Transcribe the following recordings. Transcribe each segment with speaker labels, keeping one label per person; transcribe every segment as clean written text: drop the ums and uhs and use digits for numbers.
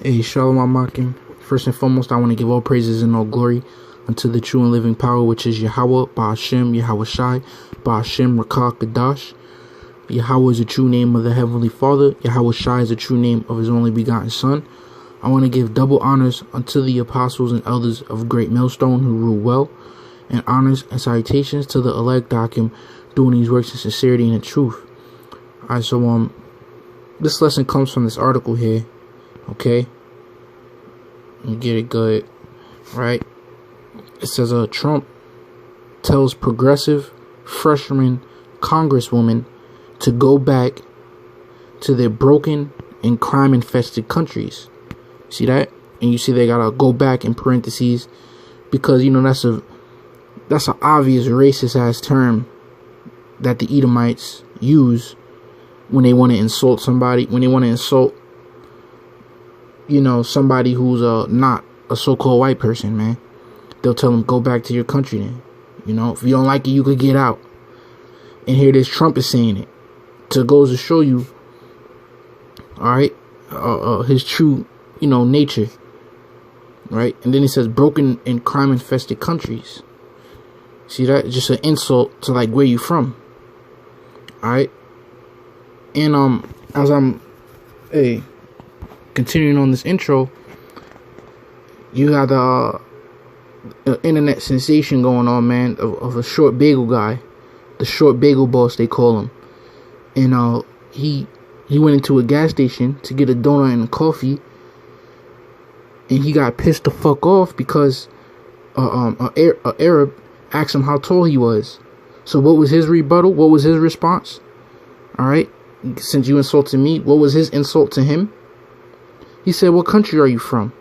Speaker 1: Hey, Shalom Amakim. First and foremost, I want to give all praises and all glory unto the true and living power, which is Yahweh, Ba'ashem, Yahweh Shai, Ba'ashem, Rakah, Kadash. Yahweh is the true name of the Heavenly Father. Yahweh Shai is the true name of His only begotten Son. I want to give double honors unto the apostles and elders of Great Millstone who rule well, and honors and salutations to the elect Akim doing these works in sincerity and in truth. Alright, so this lesson comes from this article here. Okay, let me get it good. Right, it says Trump tells progressive freshman congresswoman to go back to their broken and crime infested countries. See that? And you see they gotta go back in parentheses because, you know, that's an obvious racist ass term that the Edomites use when they want to insult somebody, when they want to insult, you know, somebody who's not a so-called white person, man. They'll tell them, go back to your country then. You know, if you don't like it, you could get out. And here this Trump is saying it. To goes to show you, alright, his true, you know, nature. Right? And then he says, broken and crime-infested countries. See that? Just an insult to, like, where you from. Alright? And, as I'm, continuing on this intro, you got the internet sensation going on, man, of a short bagel guy, the short bagel boss they call him, and he went into a gas station to get a donut and a coffee, and he got pissed the fuck off because a Arab asked him how tall he was. So what was his rebuttal? What was his response? All right, since you insulted me, what was his insult to him? He said, what country are you from?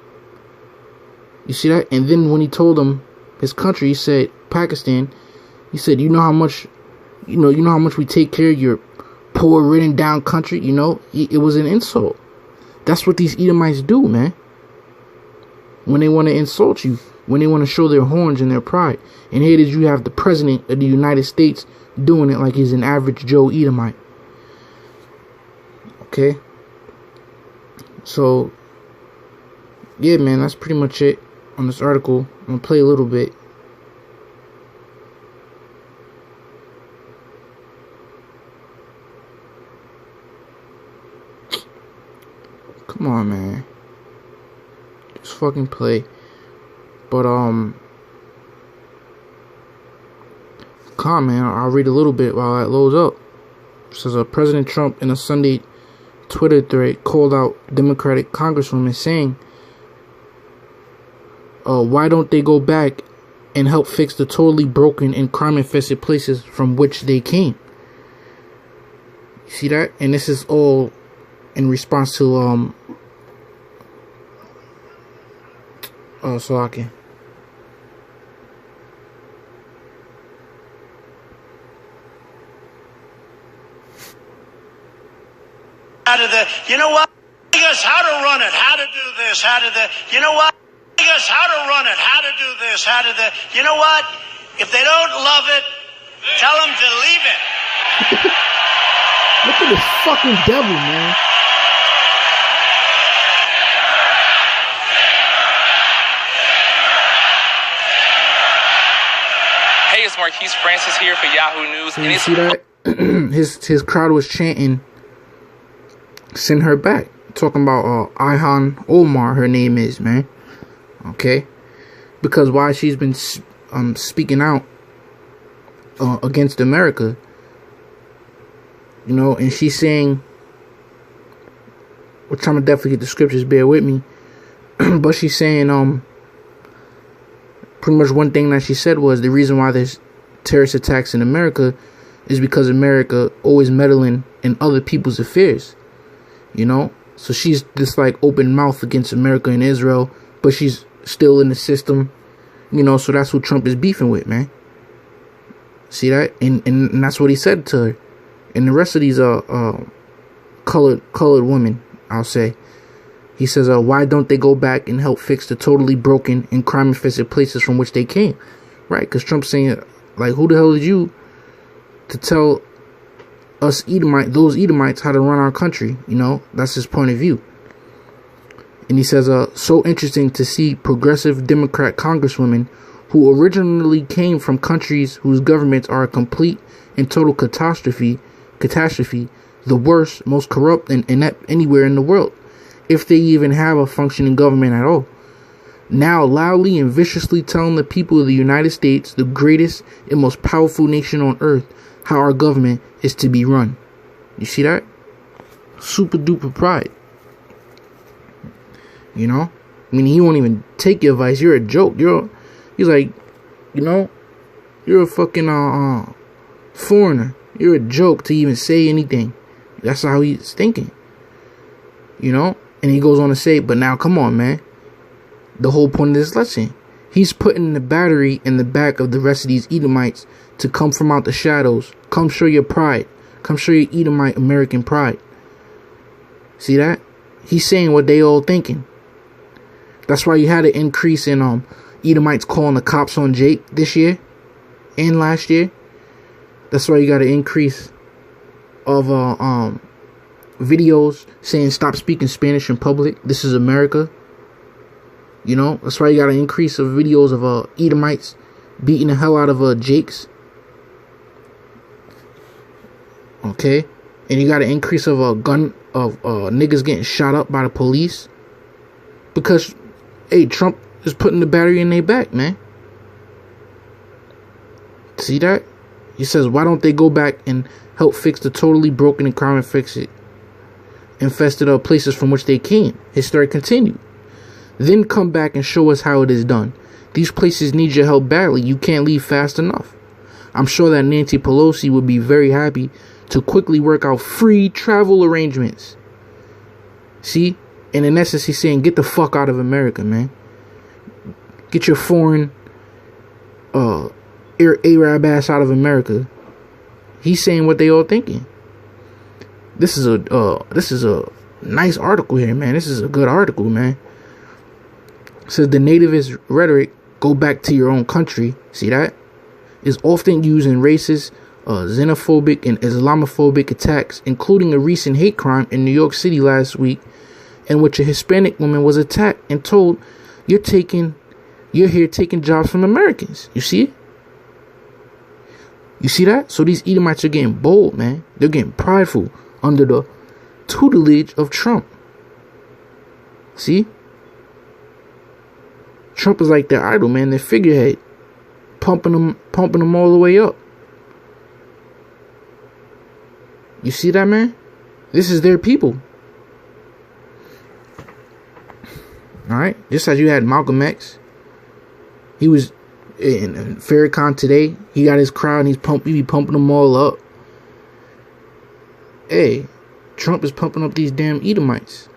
Speaker 1: You see that? And then when he told him his country, he said, Pakistan. He said, you know how much we take care of your poor, ridden down country? You know, it was an insult. That's what these Edomites do, man. When they want to insult you, when they want to show their horns and their pride. And here it is, you have the president of the United States doing it like he's an average Joe Edomite. Okay? So, yeah, man, that's pretty much it on this article. I'm going to play a little bit. Come on, man. Just fucking play. But, come on, man. I'll read a little bit while that loads up. It says, President Trump in a Sunday Twitter thread called out Democratic Congresswomen saying, why don't they go back and help fix the totally broken and crime-infested places from which they came? You see that? And this is all in response to, Salaki.
Speaker 2: You know what? Us how to run it, how to do this, you know what? Us how to run it, how to do this, you know what? If they don't love it, tell them to leave it.
Speaker 1: Look at this fucking devil, man.
Speaker 3: Hey, it's Marquise Francis here for Yahoo News.
Speaker 1: And you see that? his crowd was chanting, send her back. Talking about Ihan Omar, her name is, man. Okay? Because why she's been speaking out against America. You know, and she's saying, which I'm gonna definitely get the scriptures, bear with me. But she's saying, pretty much one thing that she said was the reason why there's terrorist attacks in America is because America always meddling in other people's affairs. You know, so she's this like open mouth against America and Israel, but she's still in the system, you know, so that's who Trump is beefing with, man. See that? And that's what he said to her. And the rest of these colored women, I'll say. He says, why don't they go back and help fix the totally broken and crime-infested places from which they came? Right? Because Trump's saying, like, who the hell is you to tell us those Edomites how to run our country? You know, that's his point of view. And he says, so interesting to see progressive Democrat congresswomen who originally came from countries whose governments are a complete and total catastrophe, the worst, most corrupt and inept anywhere in the world, if they even have a functioning government at all, now loudly and viciously telling the people of the United States, the greatest and most powerful nation on earth, how our government is to be run. You see that? Super duper pride. You know? I mean, he won't even take your advice. You're a joke. He's like, you know, you're a fucking foreigner. You're a joke to even say anything. That's how he's thinking. You know? And he goes on to say, but now come on, man. The whole point of this lesson, he's putting the battery in the back of the rest of these Edomites to come from out the shadows. Come show your pride. Come show your Edomite American pride. See that? He's saying what they all thinking. That's why you had an increase in Edomites calling the cops on Jake this year and last year. That's why you got an increase of videos saying stop speaking Spanish in public. This is America. You know, that's why you got an increase of videos of Edomites beating the hell out of Jakes. Okay, and you got an increase of niggas getting shot up by the police because, hey, Trump is putting the battery in their back, man. See that? He says, why don't they go back and help fix the totally broken and crime infested places from which they came? His story continued. Then come back and show us how it is done. These places need your help badly. You can't leave fast enough. I'm sure that Nancy Pelosi would be very happy to quickly work out free travel arrangements. See? And in essence, he's saying, get the fuck out of America, man. Get your foreign Arab ass out of America. He's saying what they all thinking. This is a nice article here, man. This is a good article, man. It says the nativist rhetoric, go back to your own country, see that, is often used in racist, xenophobic, and Islamophobic attacks, including a recent hate crime in New York City last week, in which a Hispanic woman was attacked and told, you're here taking jobs from Americans. You see it? You see that? So these Edomites are getting bold, man. They're getting prideful under the tutelage of Trump. See? Trump is like their idol, man, their figurehead, pumping them all the way up. You see that, man? This is their people. All right, just as you had Malcolm X, he was in Farrakhan today. He got his crowd, and he be pumping them all up. Hey, Trump is pumping up these damn Edomites.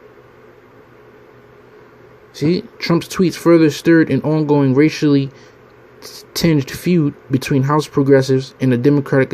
Speaker 1: See, Trump's tweets further stirred an ongoing racially tinged feud between House progressives and the Democratic